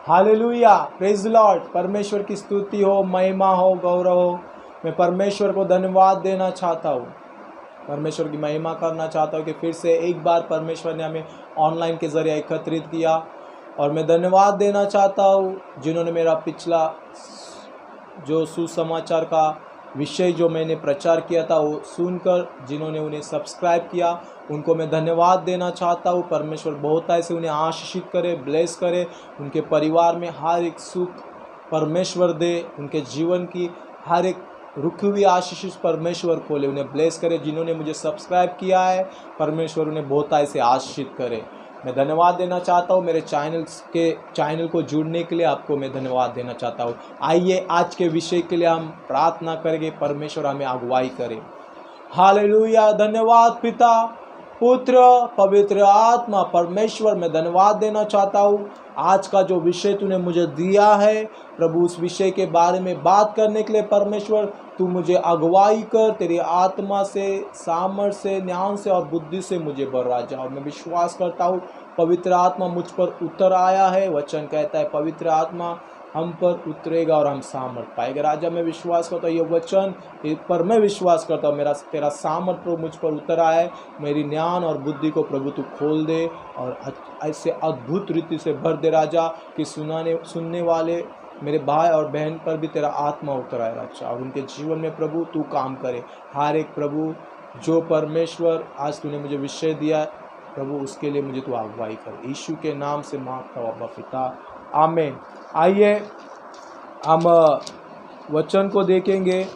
Hallelujah, praise the Lord. परमेश्वर की स्तुति हो, महिमा हो, गौरव हो। मैं परमेश्वर को धन्यवाद देना चाहता हूँ, परमेश्वर की महिमा करना चाहता हूँ कि फिर से एक बार परमेश्वर ने हमें ऑनलाइन के ज़रिए एकत्रित किया। और मैं धन्यवाद देना चाहता हूँ जिन्होंने मेरा पिछला जो सुसमाचार का विषय जो मैंने प्रचार किया था वो सुनकर जिन्होंने उन्हें सब्सक्राइब किया, उनको मैं धन्यवाद देना चाहता हूँ। परमेश्वर बहुत ऐसे उन्हें आशीषित करे, ब्लेस करे, उनके परिवार में हर एक सुख परमेश्वर दे, उनके जीवन की हर एक रुकी हुई आशीष परमेश्वर खोले, उन्हें ब्लेस करे। जिन्होंने मुझे सब्सक्राइब किया है, परमेश्वर उन्हें बहुत ऐसे आशीषित करे। मैं धन्यवाद देना चाहता हूँ मेरे चैनल को जुड़ने के लिए, आपको मैं धन्यवाद देना चाहता हूँ। आइए आज के विषय के लिए हम प्रार्थना करेंगे, परमेश्वर हमें अगुवाई करे। हालेलुया, धन्यवाद पिता, पुत्र, पवित्र आत्मा। परमेश्वर मैं धन्यवाद देना चाहता हूँ आज का जो विषय तूने मुझे दिया है प्रभु, उस विषय के बारे में बात करने के लिए परमेश्वर तू मुझे अगुवाई कर, तेरी आत्मा से, सामर्थ्य से, ज्ञान से और बुद्धि से मुझे भर राजा। और मैं विश्वास करता हूँ पवित्र आत्मा मुझ पर उतर आया है। वचन कहता है पवित्र आत्मा हम पर उतरेगा और हम सामर्थ पाएगा। राजा मैं विश्वास करता हूँ ये वचन पर मैं विश्वास करता हूँ तेरा सामर्थ प्रभु मुझ पर उतर आया है। मेरी ज्ञान और बुद्धि को प्रभु तू खोल दे और ऐसे अद्भुत रीति से भर दे राजा कि सुनने वाले मेरे भाई और बहन पर भी तेरा आत्मा उतर आए राजा, और उनके जीवन में प्रभु तू काम करे। हर एक प्रभु जो परमेश्वर आज तूने मुझे विषय दिया प्रभु, उसके लिए मुझे तू अगुवाई कर, यीशु के नाम से मांगता हूँ अब्बा पिता, आमीन। आइए हम वचन को देखेंगे।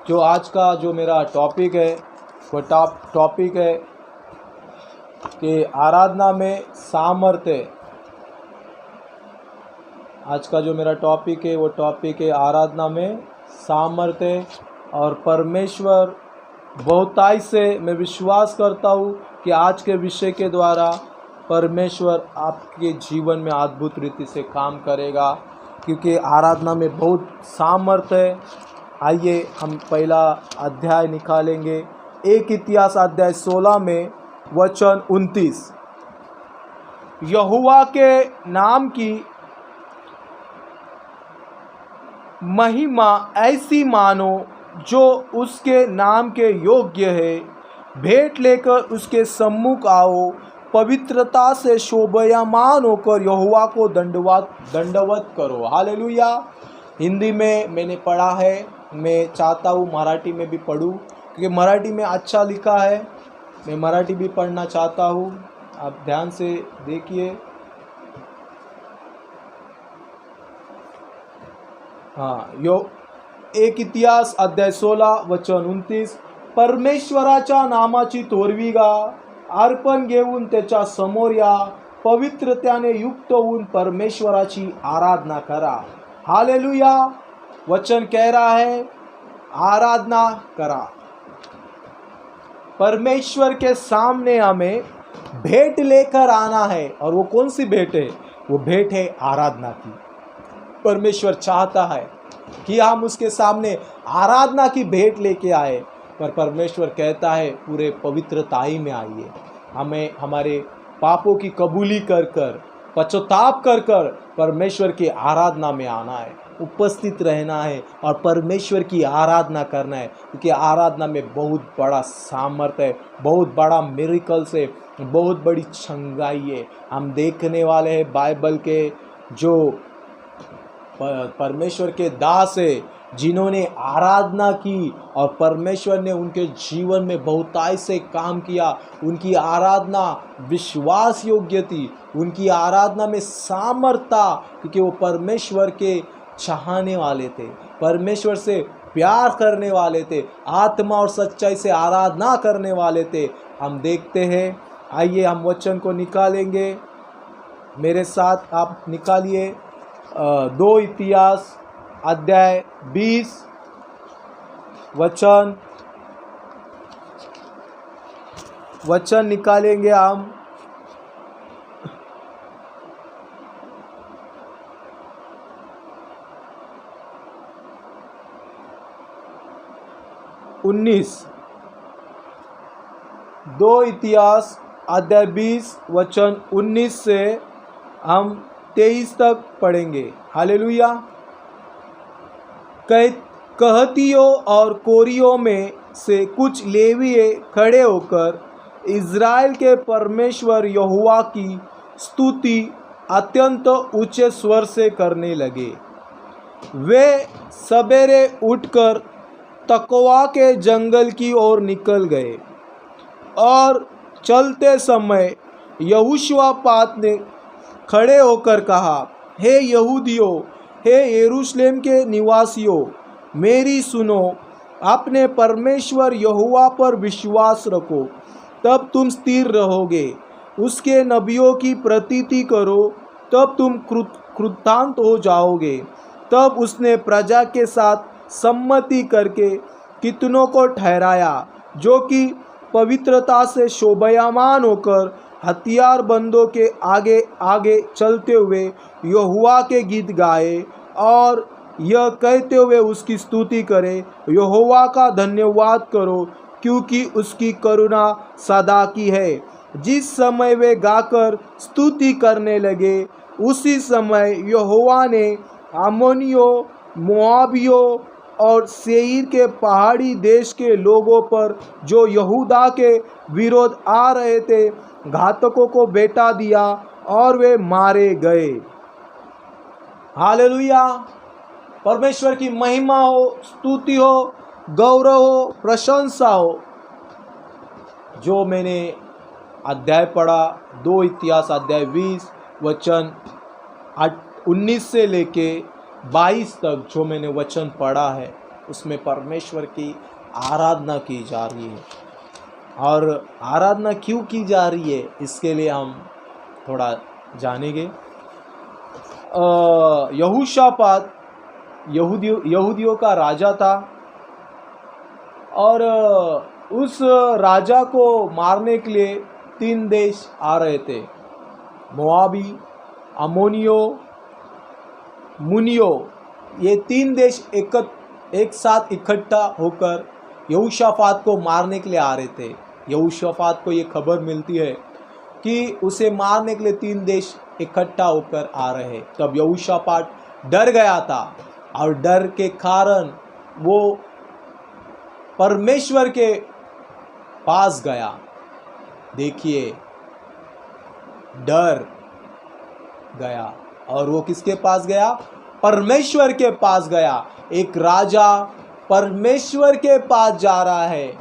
जो आज का जो मेरा टॉपिक है वो टॉपिक है कि आराधना में सामर्थ्य। आज का जो मेरा टॉपिक है वो टॉपिक है आराधना में सामर्थ्य। और परमेश्वर बहुताई से मैं विश्वास करता हूँ कि आज के विषय के द्वारा परमेश्वर आपके जीवन में अद्भुत रीति से काम करेगा, क्योंकि आराधना में बहुत सामर्थ्य है। आइए हम पहला अध्याय निकालेंगे, एक इतिहास अध्याय 16 में वचन 29। यहोवा के नाम की महिमा ऐसी मानो जो उसके नाम के योग्य है, भेंट लेकर उसके सम्मुख आओ, पवित्रता से शोभायमान होकर यहोवा को दंडवत करो। हालेलुया। हिंदी में मैंने पढ़ा है, मैं चाहता हूँ मराठी में भी पढूं, क्योंकि मराठी में अच्छा लिखा है। मैं मराठी भी पढ़ना चाहता हूँ, आप ध्यान से देखिए। एक इतिहास अध्याय 16 वचन 29। परमेश्वराच्या नामाची तोरविगा अर्पण घेऊन त्याच्या समोर या, पवित्रतेने युक्त होऊन परमेश्वराची आराधना करा। हालेलुया। वचन कह रहा है आराधना करा। परमेश्वर के सामने हमें भेंट लेकर आना है, और वो कौन सी भेंट है? वो भेंट है आराधना की। परमेश्वर चाहता है कि हम उसके सामने आराधना की भेंट लेके आए, पर परमेश्वर कहता है पूरे पवित्रताई में आइए। हमें हमारे पापों की कबूली कर कर, पश्चाताप कर कर परमेश्वर की आराधना में आना है, उपस्थित रहना है और परमेश्वर की आराधना करना है, क्योंकि आराधना में बहुत बड़ा सामर्थ्य है, बहुत बड़ा मिरेकल्स है, बहुत बड़ी चंगाई है। हम देखने वाले हैं बाइबल के जो परमेश्वर के दास है जिन्होंने आराधना की और परमेश्वर ने उनके जीवन में बहुताई से काम किया। उनकी आराधना विश्वास योग्य थी, उनकी आराधना में सामर्थ्य था, क्योंकि वो परमेश्वर के चाहने वाले थे, परमेश्वर से प्यार करने वाले थे, आत्मा और सच्चाई से आराधना करने वाले थे। हम देखते हैं, आइए हम वचन को निकालेंगे, मेरे साथ आप निकालिए। 2 इतिहास अध्याय 20 वचन निकालेंगे हम। दो इतिहास अध्याय 20 वचन 19 से हम 23 तक पढ़ेंगे। हालेलुया। कहतियों और कोरियों में से कुछ लेवीय खड़े होकर इज़राइल के परमेश्वर यहोवा की स्तुति अत्यंत ऊंचे स्वर से करने लगे। वे सवेरे उठकर तकोआ के जंगल की ओर निकल गए और चलते समय यहोशापात ने खड़े होकर कहा, हे यहूदियों, हे यरूशलेम के निवासियों, मेरी सुनो, अपने परमेश्वर यहोवा पर विश्वास रखो, तब तुम स्थिर रहोगे। उसके नबियों की प्रतीति करो, तब तुम कृतांत हो जाओगे। तब उसने प्रजा के साथ सम्मति करके कितनों को ठहराया, जो कि पवित्रता से शोभायमान होकर हथियारबंदों के आगे आगे चलते हुए यहोवा के गीत गाए और यह कहते हुए उसकी स्तुति करे, यहोवा का धन्यवाद करो, क्योंकि उसकी करुणा सदा की है। जिस समय वे गाकर स्तुति करने लगे, उसी समय यहोवा ने अम्मोनियों, मोआबियों और सेईर के पहाड़ी देश के लोगों पर, जो यहूदा के विरोध आ रहे थे, घातकों को बेटा दिया और वे मारे गए। हालेलुया। परमेश्वर की महिमा हो, स्तुति हो, गौरव हो, प्रशंसा हो। जो मैंने अध्याय पढ़ा, 2 इतिहास अध्याय 20 वचन 19 से लेके 22 तक जो मैंने वचन पढ़ा है, उसमें परमेश्वर की आराधना की जा रही है। और आराधना क्यों की जा रही है, इसके लिए हम थोड़ा जानेंगे। यहोशापात यहूदियों का राजा था और उस राजा को मारने के लिए 3 देश आ रहे थे, मोआबी, अम्मोनियों, मुनियों। ये 3 देश एक साथ इकट्ठा होकर यहोशापात को मारने के लिए आ रहे थे। यहोशापात को ये खबर मिलती है कि उसे मारने के लिए 3 देश इकट्ठा होकर आ रहे। तब यहोशापात डर गया था और डर के कारण वो परमेश्वर के पास गया। देखिए, डर गया और वो किसके पास गया? परमेश्वर के पास गया। एक राजा परमेश्वर के पास जा रहा है।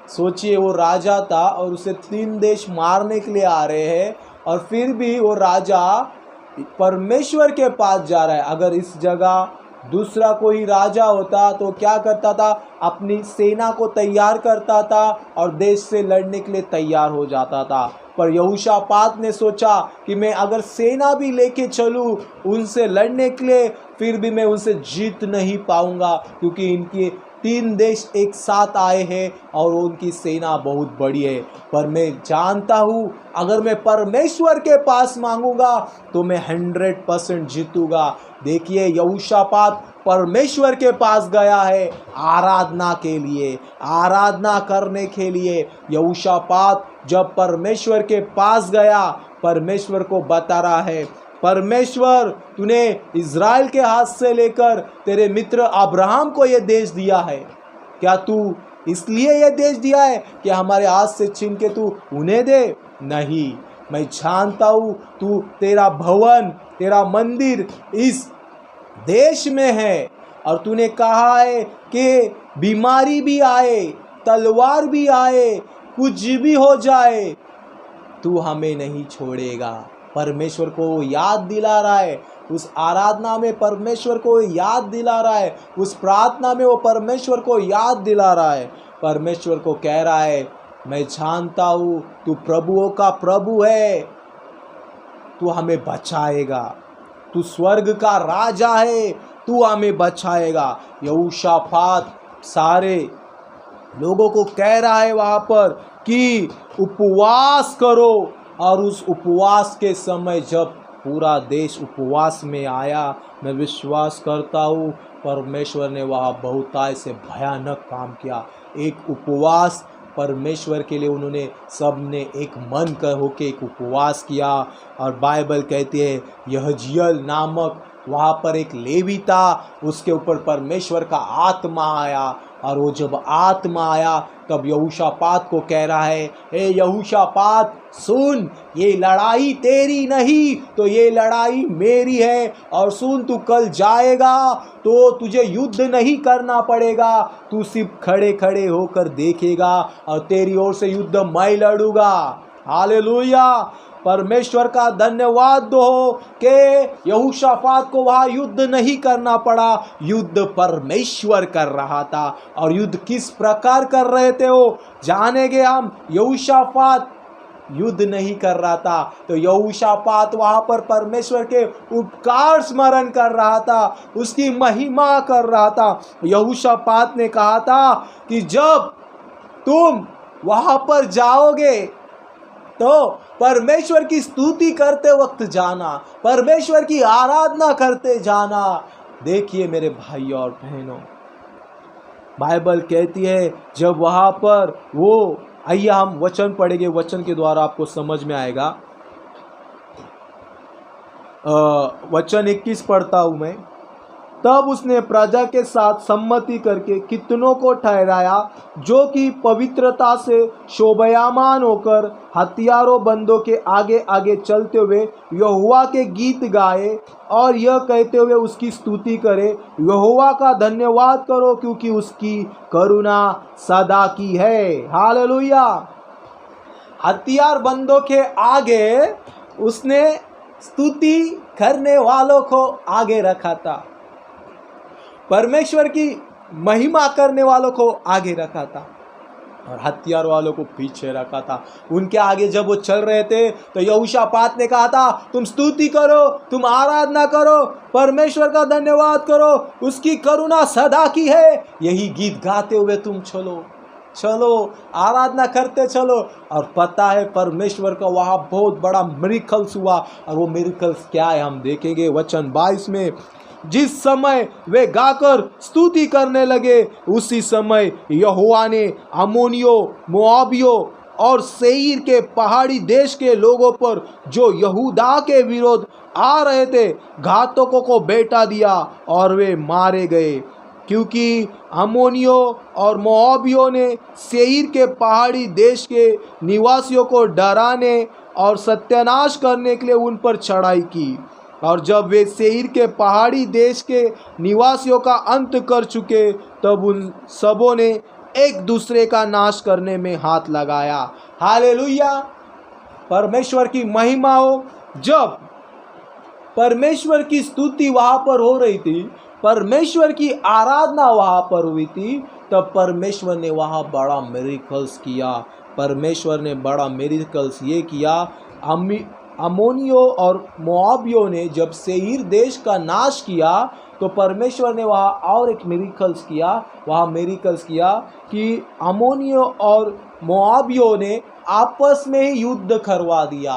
सोचिए, वो राजा था और उसे 3 देश मारने के लिए आ रहे हैं और फिर भी वो राजा परमेश्वर के पास जा रहा है। अगर इस जगह दूसरा कोई राजा होता तो क्या करता था? अपनी सेना को तैयार करता था और देश से लड़ने के लिए तैयार हो जाता था। पर यहोशापात ने सोचा कि मैं अगर सेना भी लेके चलूं उनसे लड़ने के लिए, फिर भी मैं उनसे जीत नहीं पाऊंगा, क्योंकि इनके 3 देश एक साथ आए हैं और उनकी सेना बहुत बड़ी है। पर मैं जानता हूँ, अगर मैं परमेश्वर के पास मांगूंगा तो मैं 100% जीतूंगा। देखिए, यहोशापात परमेश्वर के पास गया है आराधना के लिए, आराधना करने के लिए। यहोशापात जब परमेश्वर के पास गया, परमेश्वर को बता रहा है, परमेश्वर, तूने इज़राइल के हाथ से लेकर तेरे मित्र अब्राहम को ये देश दिया है। क्या तू इसलिए ये देश दिया है कि हमारे हाथ से छीन के तू उन्हें दे? नहीं, मैं जानता हूँ तू, तेरा भवन, तेरा मंदिर इस देश में है और तूने कहा है कि बीमारी भी आए, तलवार भी आए, कुछ भी हो जाए, तू हमें नहीं छोड़ेगा। परमेश्वर को याद दिला रहा है, उस आराधना में परमेश्वर को याद दिला रहा है, उस प्रार्थना में वो परमेश्वर को याद दिला रहा है। परमेश्वर को कह रहा है, मैं जानता हूँ तू प्रभुओं का प्रभु है, तू हमें बचाएगा, तू स्वर्ग का राजा है, तू हमें बचाएगा। यहोशापात सारे लोगों को कह रहा है वहाँ पर कि उपवास करो, और उस उपवास के समय जब पूरा देश उपवास में आया, मैं विश्वास करता हूँ परमेश्वर ने वहाँ बहुतायत से भयानक काम किया। एक उपवास परमेश्वर के लिए उन्होंने सब ने एक मन कर होके एक उपवास किया। और बाइबल कहती है यहजियल नामक वहाँ पर एक लेवी था, उसके ऊपर परमेश्वर का आत्मा आया। और वो जब आत्मा आया तब यहोशापात को कह रहा है, हे यहोशापात सुन, ये लड़ाई तेरी नहीं तो ये लड़ाई मेरी है। और सुन, तू कल जाएगा तो तुझे युद्ध नहीं करना पड़ेगा, तू सिर्फ खड़े खड़े होकर देखेगा और तेरी ओर से युद्ध मैं लड़ूंगा। हालेलुया, परमेश्वर का धन्यवाद दो कि यहोशापात को वहाँ युद्ध नहीं करना पड़ा, युद्ध परमेश्वर कर रहा था। और युद्ध किस प्रकार कर रहे थे वो जानेंगे हम। यहोशापात युद्ध नहीं कर रहा था तो यहोशापात वहाँ पर परमेश्वर के उपकार स्मरण कर रहा था, उसकी महिमा कर रहा था। यहोशापात ने कहा था कि जब तुम वहाँ पर जाओगे तो परमेश्वर की स्तुति करते वक्त जाना, परमेश्वर की आराधना करते जाना। देखिए मेरे भाई और बहनों, बाइबल कहती है जब वहाँ पर वो, आइए हम वचन पढ़ेंगे, वचन के द्वारा आपको समझ में आएगा। वचन 21 पढ़ता हूँ मैं। तब उसने प्रजा के साथ सम्मति करके कितनों को ठहराया जो कि पवित्रता से शोभायमान होकर हथियारों बंदों के आगे आगे चलते हुए यहोवा के गीत गाए और यह कहते हुए उसकी स्तुति करे, यहोवा का धन्यवाद करो क्योंकि उसकी करुणा सदा की है। हालेलुया। हथियार बंदों के आगे उसने स्तुति करने वालों को आगे रखा था, परमेश्वर की महिमा करने वालों को आगे रखा था और हथियार वालों को पीछे रखा था। उनके आगे जब वो चल रहे थे तो यहोशापात ने कहा था तुम स्तुति करो, तुम आराधना करो, परमेश्वर का धन्यवाद करो, उसकी करुणा सदा की है। यही गीत गाते हुए तुम चलो चलो, आराधना करते चलो। और पता है परमेश्वर का वहाँ बहुत बड़ा मिरेकल्स हुआ। और वो मिरेकल्स क्या है हम देखेंगे वचन 22 में। जिस समय वे गाकर स्तुति करने लगे उसी समय यहोवा ने अम्मोनियों, मोआबियों और सेईर के पहाड़ी देश के लोगों पर जो यहूदा के विरोध आ रहे थे घातकों को बेटा दिया और वे मारे गए, क्योंकि अम्मोनियों और मोआबियों ने सेईर के पहाड़ी देश के निवासियों को डराने और सत्यानाश करने के लिए उन पर चढ़ाई की। और जब वे सेईर के पहाड़ी देश के निवासियों का अंत कर चुके तब उन सबों ने एक दूसरे का नाश करने में हाथ लगाया। हालेलुया, परमेश्वर की महिमा हो। जब परमेश्वर की स्तुति वहाँ पर हो रही थी, परमेश्वर की आराधना वहाँ पर हुई थी, तब परमेश्वर ने वहाँ बड़ा मिरेकल्स किया। परमेश्वर ने बड़ा मिरेकल्स ये किया, अम्मोनियों और मोआबियों ने जब सेईर देश का नाश किया तो परमेश्वर ने वहाँ और एक मिरेकल्स किया। वहाँ मिरेकल्स किया कि अम्मोनियों और मोआबियों ने आपस में ही युद्ध करवा दिया।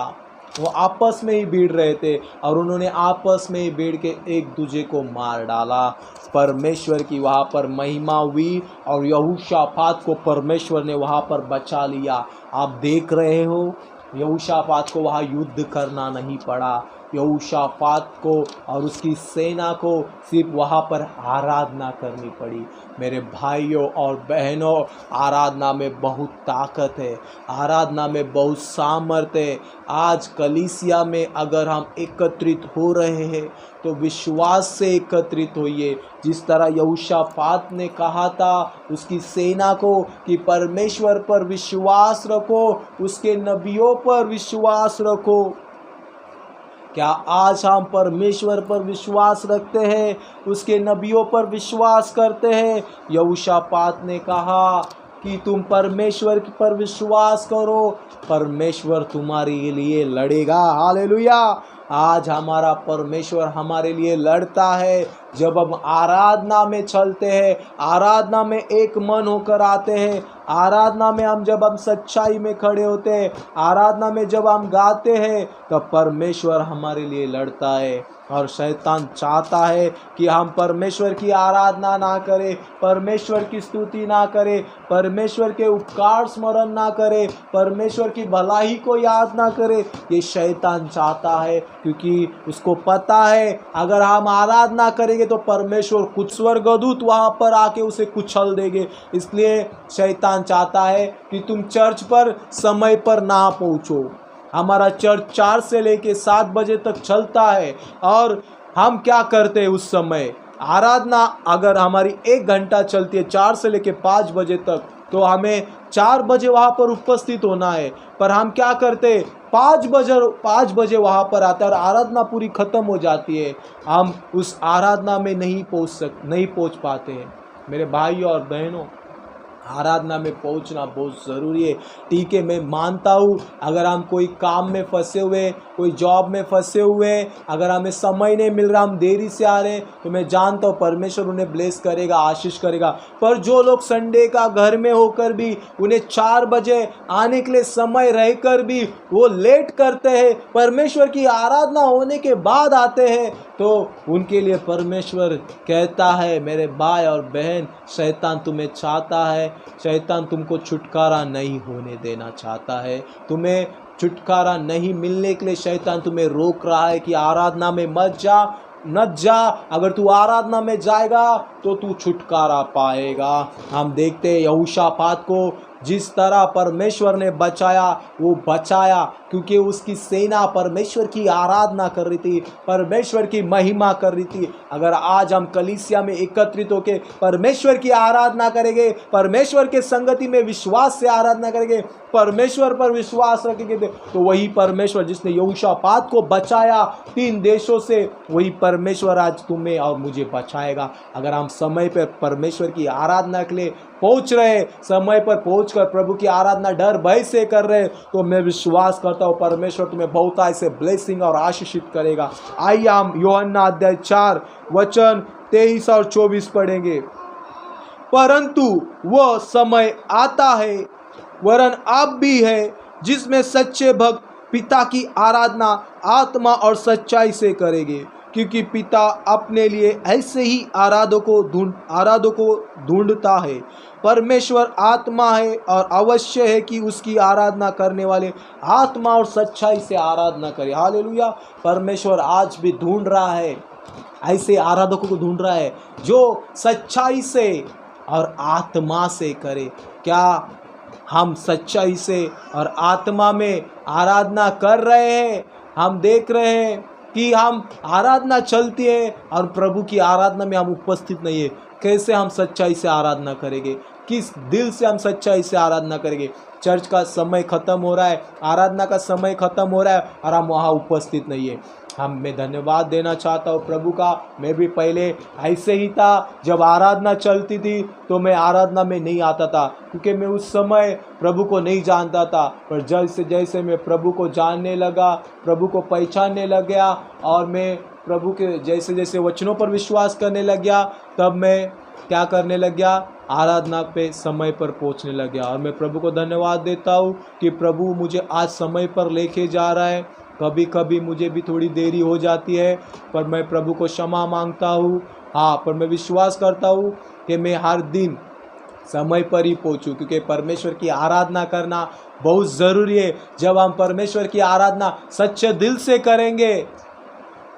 वो आपस में ही भिड़ रहे थे और उन्होंने आपस में ही भिड़ के एक दूसरे को मार डाला। परमेश्वर की वहाँ पर महिमा हुई और यहोशापात को परमेश्वर ने वहाँ पर बचा लिया। आप देख रहे हो यहोशापात को वहाँ युद्ध करना नहीं पड़ा। यहोशापात को और उसकी सेना को सिर्फ वहाँ पर आराधना करनी पड़ी। मेरे भाइयों और बहनों, आराधना में बहुत ताकत है, आराधना में बहुत सामर्थ्य है। आज कलीसिया में अगर हम एकत्रित हो रहे हैं तो विश्वास से एकत्रित होइए। जिस तरह यहोशापात ने कहा था उसकी सेना को कि परमेश्वर पर विश्वास रखो, उसके नबियों पर विश्वास रखो। क्या आज हम परमेश्वर पर विश्वास रखते हैं, उसके नबियों पर विश्वास करते हैं? यहोशापात ने कहा कि तुम परमेश्वर पर विश्वास करो, परमेश्वर तुम्हारे लिए लड़ेगा। हालेलुया। आज हमारा परमेश्वर हमारे लिए लड़ता है। जब हम आराधना में चलते हैं, आराधना में एक मन होकर आते हैं, आराधना में जब हम सच्चाई में खड़े होते हैं, आराधना में जब हम गाते हैं, तब परमेश्वर हमारे लिए लड़ता है। और शैतान चाहता है कि हम परमेश्वर की आराधना ना करें, परमेश्वर की स्तुति ना करें, परमेश्वर के उपकार स्मरण ना करें, परमेश्वर की भलाई को याद ना करें। ये शैतान चाहता है, क्योंकि उसको पता है अगर हम आराधना करेंगे तो परमेश्वर कुछ स्वर्गदूत वहाँ पर आके उसे कुचल देंगे। इसलिए शैतान चाहता है कि तुम चर्च पर समय पर ना पहुँचो। हमारा चर्च 4 से लेके 7 बजे तक चलता है, और हम क्या करते हैं उस समय? आराधना अगर हमारी 1 घंटा चलती है 4 से लेके 5 बजे तक, तो हमें 4 बजे वहाँ पर उपस्थित होना है। पर हम क्या करते हैं? 5 बजे वहाँ पर आते हैं और आराधना पूरी ख़त्म हो जाती है। हम उस आराधना में नहीं पहुँच पाते हैं। मेरे भाइयों और बहनों, आराधना में पहुंचना बहुत ज़रूरी है। ठीक है, मैं मानता हूँ अगर हम कोई काम में फंसे हुए, कोई जॉब में फंसे हुए, अगर हमें समय नहीं मिल रहा, हम देरी से आ रहे हैं, तो मैं जानता हूँ परमेश्वर उन्हें ब्लेस करेगा, आशीष करेगा। पर जो लोग संडे का घर में होकर भी उन्हें 4 बजे आने के लिए समय रहकर भी वो लेट करते हैं, परमेश्वर की आराधना होने के बाद आते हैं, तो उनके लिए परमेश्वर कहता है, मेरे भाई और बहन, शैतान तुम्हें चाहता है, शैतान तुमको छुटकारा नहीं होने देना चाहता है। तुम्हें छुटकारा नहीं मिलने के लिए शैतान तुम्हें रोक रहा है कि आराधना में मत जा। अगर तू आराधना में जाएगा तो तू छुटकारा पाएगा। हम देखते हैं यहोशापात को जिस तरह परमेश्वर ने बचाया, वो बचाया क्योंकि उसकी सेना परमेश्वर की आराधना कर रही थी, परमेश्वर की महिमा कर रही थी। अगर आज हम कलीसिया में एकत्रित होकर परमेश्वर की आराधना करेंगे, परमेश्वर के संगति में विश्वास से आराधना करेंगे, परमेश्वर पर विश्वास रखेंगे, तो वही परमेश्वर जिसने यहोशापात को बचाया 3 देशों से, वही परमेश्वर आज तुम्हें और मुझे बचाएगा। अगर हम समय पर परमेश्वर की आराधना के लिए पहुंच रहे, समय पर पहुंचकर प्रभु की आराधना डर भय से कर रहे, तो मैं विश्वास करता हूँ परमेश्वर तुम्हें बहुत ऐसे ब्लेसिंग और आशीषित करेगा। आइए हम यूहन्ना अध्याय 4 वचन 23 और 24 पढ़ेंगे। परंतु वह समय आता है, वरन अब भी है, जिसमें सच्चे भक्त पिता की आराधना आत्मा और सच्चाई से करेंगे, क्योंकि पिता अपने लिए ऐसे ही आराधकों ढूंढता है। परमेश्वर आत्मा है और अवश्य है कि उसकी आराधना करने वाले आत्मा और सच्चाई से आराधना करें। हालेलुया। परमेश्वर आज भी ढूंढ रहा है, ऐसे आराधकों को ढूंढ रहा है जो सच्चाई से और आत्मा से करे। क्या हम सच्चाई से और आत्मा में आराधना कर रहे हैं? हम देख रहे हैं कि हम आराधना चलती है और प्रभु की आराधना में हम उपस्थित नहीं है। कैसे हम सच्चाई से आराधना करेंगे? किस दिल से हम सच्चाई से आराधना करेंगे? चर्च का समय ख़त्म हो रहा है, आराधना का समय ख़त्म हो रहा है और हम वहाँ उपस्थित नहीं है। मैं धन्यवाद देना चाहता हूँ प्रभु का। मैं भी पहले ऐसे ही था, जब आराधना चलती थी तो मैं आराधना में नहीं आता था, क्योंकि मैं उस समय प्रभु को नहीं जानता था। पर जैसे जैसे मैं प्रभु को जानने लगा, प्रभु को पहचानने लग गया और मैं प्रभु के जैसे जैसे वचनों पर विश्वास करने लग गया, तब मैं क्या करने लग गया? आराधना पे समय पर पहुंचने लग गया। और मैं प्रभु को धन्यवाद देता हूँ कि प्रभु मुझे आज समय पर लेके जा रहा है। कभी कभी मुझे भी थोड़ी देरी हो जाती है, पर मैं प्रभु को क्षमा मांगता हूँ। हाँ, पर मैं विश्वास करता हूँ कि मैं हर दिन समय पर ही पहुँचूँ, क्योंकि परमेश्वर की आराधना करना बहुत ज़रूरी है। जब हम परमेश्वर की आराधना सच्चे दिल से करेंगे,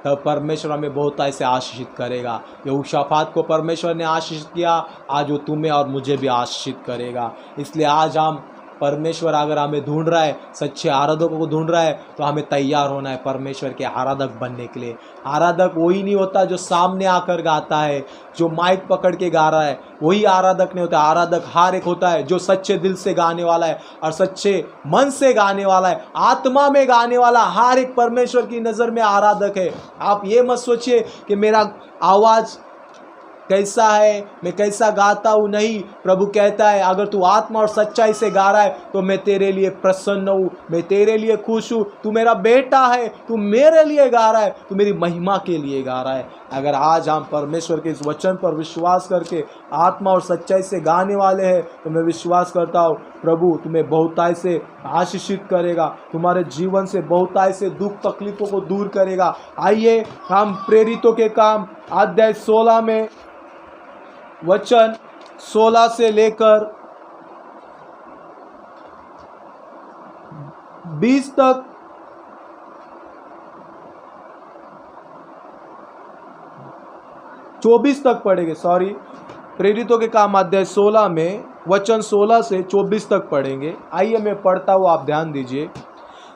तब परमेश्वर हमें बहुत ऐसे आशीषित करेगा। यहोशापात को परमेश्वर ने आशीषित किया, आज वो तुम्हें और मुझे भी आशीषित करेगा। इसलिए आज हम परमेश्वर अगर हमें ढूंढ रहा है, सच्चे आराधकों को ढूंढ रहा है, तो हमें तैयार होना है परमेश्वर के आराधक बनने के लिए। आराधक वही नहीं होता जो सामने आकर गाता है, जो माइक पकड़ के गा रहा है, वही आराधक नहीं होता। आराधक हर एक होता है जो सच्चे दिल से गाने वाला है और सच्चे मन से गाने वाला है, आत्मा में गाने वाला। हर एक परमेश्वर की नज़र में आराधक है। आप ये मत सोचिए कि मेरा आवाज़ कैसा है, मैं कैसा गाता हूँ, नहीं। प्रभु कहता है अगर तू आत्मा और सच्चाई से गा रहा है तो मैं तेरे लिए प्रसन्न हूँ, मैं तेरे लिए खुश हूँ। तू मेरा बेटा है, तू मेरे लिए गा रहा है, तू मेरी महिमा के लिए गा रहा है। अगर आज हम परमेश्वर के इस वचन पर विश्वास करके आत्मा और सच्चाई से गाने वाले हैं तो मैं विश्वास करता हूँ प्रभु तुम्हें बहुतायत से आशीषित करेगा, तुम्हारे जीवन से बहुतायत से दुख तकलीफों को दूर करेगा। आइए हम प्रेरितों के काम अध्याय 16 में वचन 16 से लेकर 20 तक 24 तक पढ़ेंगे। प्रेरितों के काम अध्याय 16 में वचन 16 से 24 तक पढ़ेंगे। आइए मैं पढ़ता हूँ, आप ध्यान दीजिए।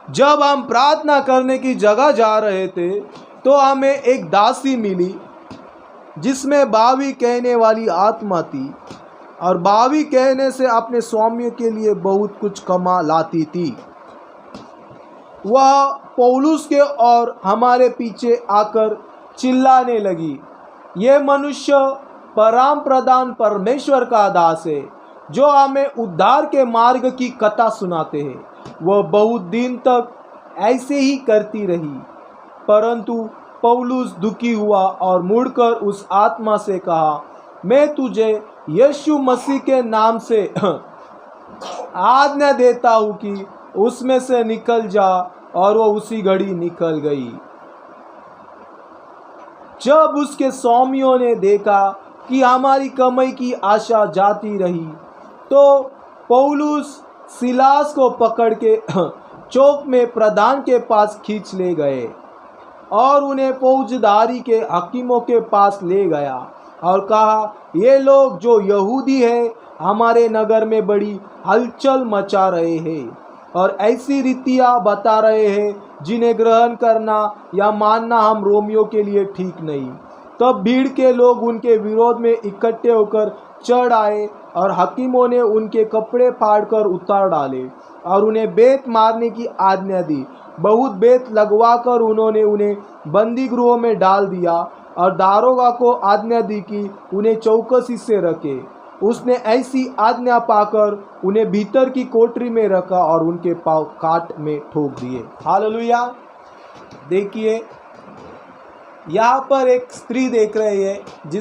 जब हम प्रार्थना करने की जगह जा रहे थे तो हमें एक दासी मिली जिसमें बावी कहने वाली आत्मा थी और बावी कहने से अपने स्वामियों के लिए बहुत कुछ कमा लाती थी। वह पौलुस के और हमारे पीछे आकर चिल्लाने लगी, ये मनुष्य परम प्रधान परमेश्वर का दास है जो हमें उद्धार के मार्ग की कथा सुनाते हैं। वह बहुत दिन तक ऐसे ही करती रही, परंतु पौलुस दुखी हुआ और मुड़कर उस आत्मा से कहा, मैं तुझे यीशु मसीह के नाम से आज्ञा देता हूँ कि उसमें से निकल जा, और वह उसी घड़ी निकल गई। जब उसके स्वामियों ने देखा कि हमारी कमाई की आशा जाती रही तो पौलुस सिलास को पकड़ के चौक में प्रधान के पास खींच ले गए और उन्हें फौजदारी के हकीमों के पास ले गया और कहा, ये लोग जो यहूदी हैं हमारे नगर में बड़ी हलचल मचा रहे हैं और ऐसी रीतियाँ बता रहे हैं जिन्हें ग्रहण करना या मानना हम रोमियों के लिए ठीक नहीं। तब भीड़ के लोग उनके विरोध में इकट्ठे होकर चढ़ आए और हकीमों ने उनके कपड़े फाड़कर उतार डाले और उन्हें बेत मारने की आज्ञा दी। बहुत बेत लगवाकर उन्होंने उन्हें बंदी गृहों में डाल दिया और दारोगा को आज्ञा दी कि उन्हें चौकसी से रखे। उसने ऐसी आज्ञा पाकर उन्हें भीतर की कोठरी में रखा और उनके पांव काट में ठोक दिए। हालेलुया। देखिए यहाँ पर एक स्त्री देख रहे हैं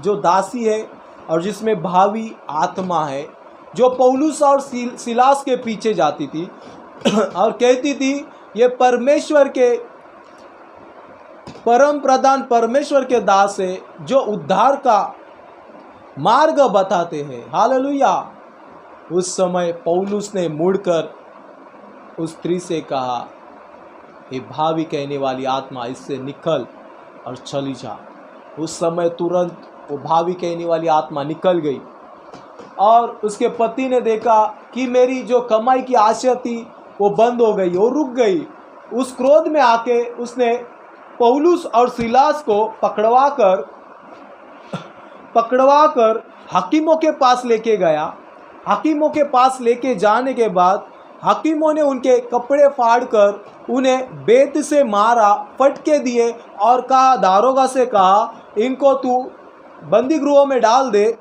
जो दासी है और जिसमें भावी आत्मा है, जो पौलुस और सिलास के पीछे जाती थी और कहती थी ये परमेश्वर के परम प्रधान परमेश्वर के दास है जो उद्धार का मार्ग बताते हैं। हालेलुया। उस समय पौलुस ने मुड़कर उस स्त्री से कहा, ये भावी कहने वाली आत्मा इससे निकल और चली जा। उस समय तुरंत वो भावी कहने वाली आत्मा निकल गई और उसके पति ने देखा कि मेरी जो कमाई की आशा थी वो बंद हो गई, वो रुक गई। उस क्रोध में आके उसने पौलुस और सिलास को पकड़वाकर हकीमों के पास लेके गया। हकीमों के पास लेके जाने के बाद हकीमों ने उनके कपड़े फाड़कर उन्हें बेत से मारा, फटके दिए और कहा, दारोगा से कहा, इनको तू बंदी गृहों में डाल दे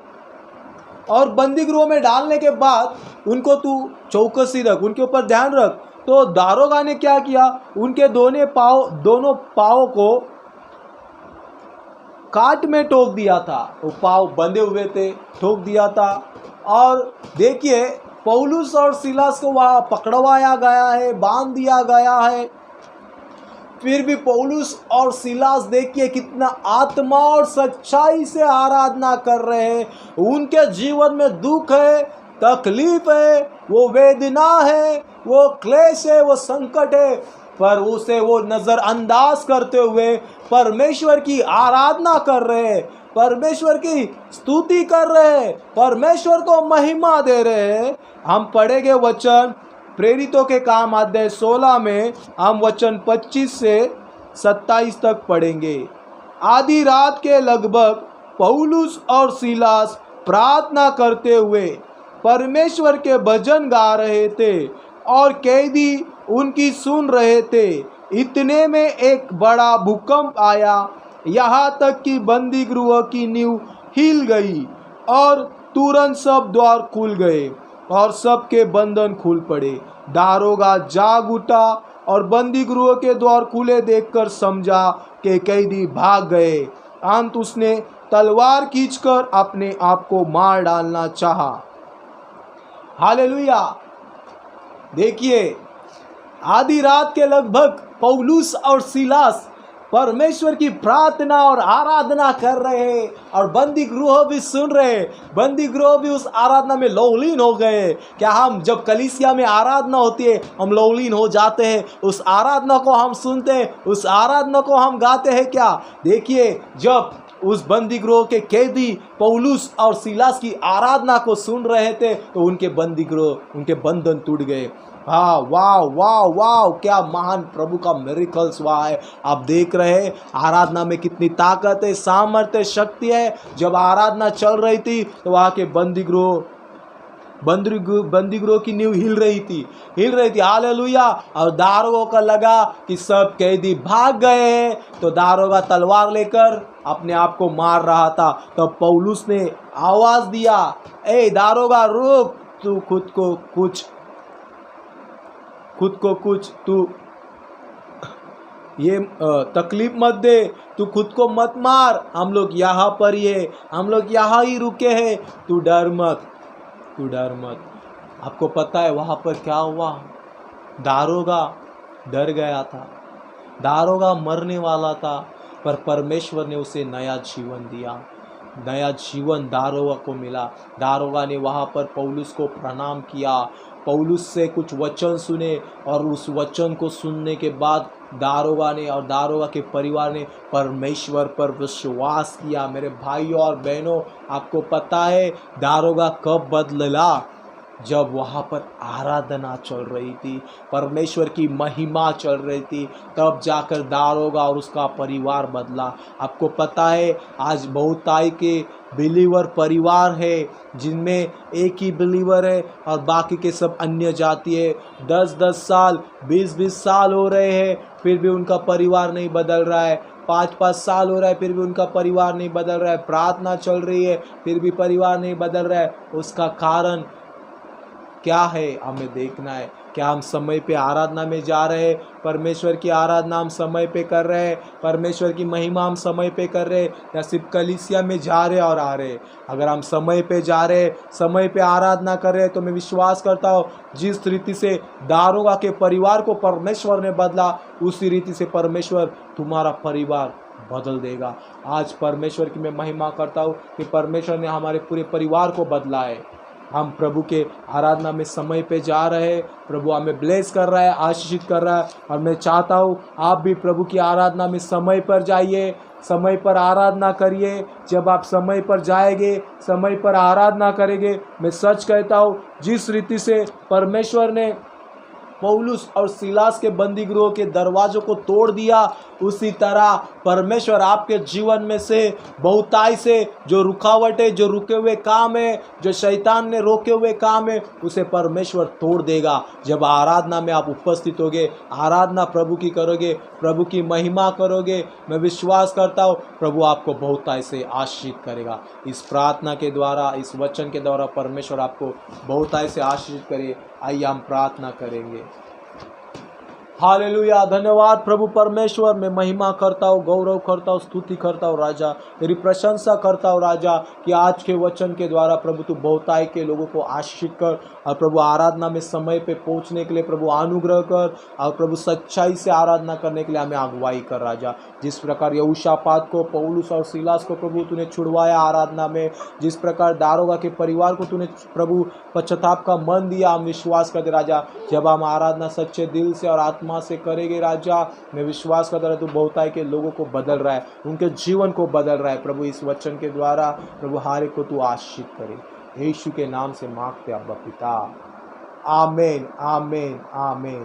और बंदी गृहों में डालने के बाद उनको तू चौकसी रख, उनके ऊपर ध्यान रख। तो दारोगा ने क्या किया, उनके दोनों पाँव को काट में ठोक दिया था। वो पाँव बंधे हुए थे, ठोक दिया था। और देखिए पौलुस और सिलास को वहाँ पकड़वाया गया है, बांध दिया गया है। फिर भी पौलुस और सिलास देखिए कितना आत्मा और सच्चाई से आराधना कर रहे हैं। उनके जीवन में दुख है, तकलीफ है, वो वेदना है, वो क्लेश है, वो संकट है, पर उसे वो नज़रअंदाज करते हुए परमेश्वर की आराधना कर रहे हैं, परमेश्वर की स्तुति कर रहे हैं, परमेश्वर को महिमा दे रहे हैं। हम पढ़ेंगे वचन प्रेरितों के काम अध्याय 16 में हम वचन 25 से 27 तक पढ़ेंगे। आधी रात के लगभग पौलुस और सिलास प्रार्थना करते हुए परमेश्वर के भजन गा रहे थे और कैदी उनकी सुन रहे थे। इतने में एक बड़ा भूकंप आया, यहाँ तक कि बंदी गृह की नींव हिल गई और तुरंत सब द्वार खुल गए और सबके बंधन खुल पड़े। दारोगा जाग उठा और बंदी गृह के द्वार खुले देखकर समझा कि कैदी भाग गए। अंत उसने तलवार खींचकर अपने आप को मार डालना चाहा। हालेलुया। देखिए, आधी रात के लगभग पौलुस और सीलास परमेश्वर की प्रार्थना और आराधना कर रहे हैं और बंदी गृह भी सुन रहे। बंदी गृह भी उस आराधना में लौलीन हो गए। क्या हम जब कलीसिया में आराधना होती है हम लौलीन हो जाते हैं? उस आराधना को हम सुनते हैं, उस आराधना को हम गाते हैं क्या? देखिए, जब उस बंदी गृह के कैदी पौलुस और सीलास की आराधना को सुन रहे थे तो उनके बंदी गृह, उनके बंधन टूट गए। हाँ, वाह वाह वाह, क्या महान प्रभु का मिरेकल्स हुआ है। आप देख रहे हैं आराधना में कितनी ताकत है, सामर्थ्य, शक्ति है। जब आराधना चल रही थी तो वहाँ के बंदी गृह की नींव हिल रही थी। हालेलुया। और दारोगा को लगा कि सब कैदी भाग गए हैं, तो दारोगा तलवार लेकर अपने आप को मार रहा था। तो पौलुस ने आवाज दिया, ए दारोगा रुक, तू खुद को कुछ तू ये तकलीफ मत दे, तू खुद को मत मार, हम लोग यहाँ पर ही है, हम लोग यहाँ ही रुके हैं, तू डर मत। आपको पता है वहाँ पर क्या हुआ? दारोगा डर गया था, दारोगा मरने वाला था, पर परमेश्वर ने उसे नया जीवन दिया। नया जीवन दारोगा को मिला। दारोगा ने वहाँ पर पौलुस को प्रणाम किया, पौलुस से कुछ वचन सुने और उस वचन को सुनने के बाद दारोगा ने और दारोगा के परिवार ने परमेश्वर पर विश्वास किया। मेरे भाइयों और बहनों, आपको पता है दारोगा कब बदला? जब वहाँ पर आराधना चल रही थी, परमेश्वर की महिमा चल रही थी, तब जाकर दारोगा और उसका परिवार बदला। आपको पता है आज बहुताई के बिलीवर परिवार है जिनमें एक ही बिलीवर है और बाकी के सब अन्य जाति है। 10-10 साल 20-20 साल हो रहे हैं फिर भी उनका परिवार नहीं बदल रहा है। 5-5 साल हो रहा है फिर भी उनका परिवार नहीं बदल रहा है। प्रार्थना चल रही है फिर भी परिवार नहीं बदल रहा है। उसका कारण क्या है हमें देखना है। क्या हम समय पे आराधना में जा रहे हैं? परमेश्वर की आराधना हम समय पे कर रहे हैं? परमेश्वर की महिमा हम समय पे कर रहे हैं या सिर्फ कलीसिया में जा रहे और आ रहे? अगर हम समय पे जा रहे, समय पे आराधना कर रहे, तो मैं विश्वास करता हूँ जिस रीति से दारोगा के परिवार को परमेश्वर ने बदला, उसी रीति से परमेश्वर तुम्हारा परिवार बदल देगा। आज परमेश्वर की मैं महिमा करता हूँ कि परमेश्वर ने हमारे पूरे परिवार को बदला है। हम प्रभु के आराधना में समय पे जा रहे हैं, प्रभु हमें ब्लेस कर रहा है, आशीषित कर रहा है। और मैं चाहता हूँ आप भी प्रभु की आराधना में समय पर जाइए, समय पर आराधना करिए। जब आप समय पर जाएंगे, समय पर आराधना करेंगे, मैं सच कहता हूँ जिस रीति से परमेश्वर ने पौलुस और सीलास के बंदी गृह के दरवाजों को तोड़ दिया, उसी तरह परमेश्वर आपके जीवन में से बहुताई से जो रुकावटें, जो रुके हुए काम है, जो शैतान ने रोके हुए काम है, उसे परमेश्वर तोड़ देगा। जब आराधना में आप उपस्थित होगे, आराधना प्रभु की करोगे, प्रभु की महिमा करोगे, मैं विश्वास करता हूँ प्रभु आपको बहुताई से आशीषित करेगा। इस प्रार्थना के द्वारा, इस वचन के द्वारा परमेश्वर आपको बहुताई से आशीषित करे। आइए हम प्रार्थना करेंगे। हालेलुया। धन्यवाद प्रभु परमेश्वर, मैं महिमा करता हूँ, गौरव करता हूँ, स्तुति करता हूँ राजा, तेरी प्रशंसा करता हूँ राजा कि आज के वचन के द्वारा प्रभु तू बहुताई के लोगों को आशीषित कर और प्रभु आराधना में समय पे पहुँचने के लिए प्रभु अनुग्रह कर और प्रभु सच्चाई से आराधना करने के लिए हमें अगुवाई कर राजा। जिस प्रकार यहोशापात को, पौलुस और सीलास को प्रभु तूने छुड़वाया आराधना में, जिस प्रकार दारोगा के परिवार को तूने प्रभु पश्चाताप का मन दिया, हम विश्वास करते राजा जब हम आराधना सच्चे दिल से और आत्मा से करेंगे राजा, मैं विश्वास करता रहा तू बहुताई के लोगों को बदल रहा है, उनके जीवन को बदल रहा है। प्रभु इस वचन के द्वारा प्रभु हर एक को तू आशीषित करे, यीशु के नाम से मांगते अब्बा पिता, आमीन आमीन आमीन।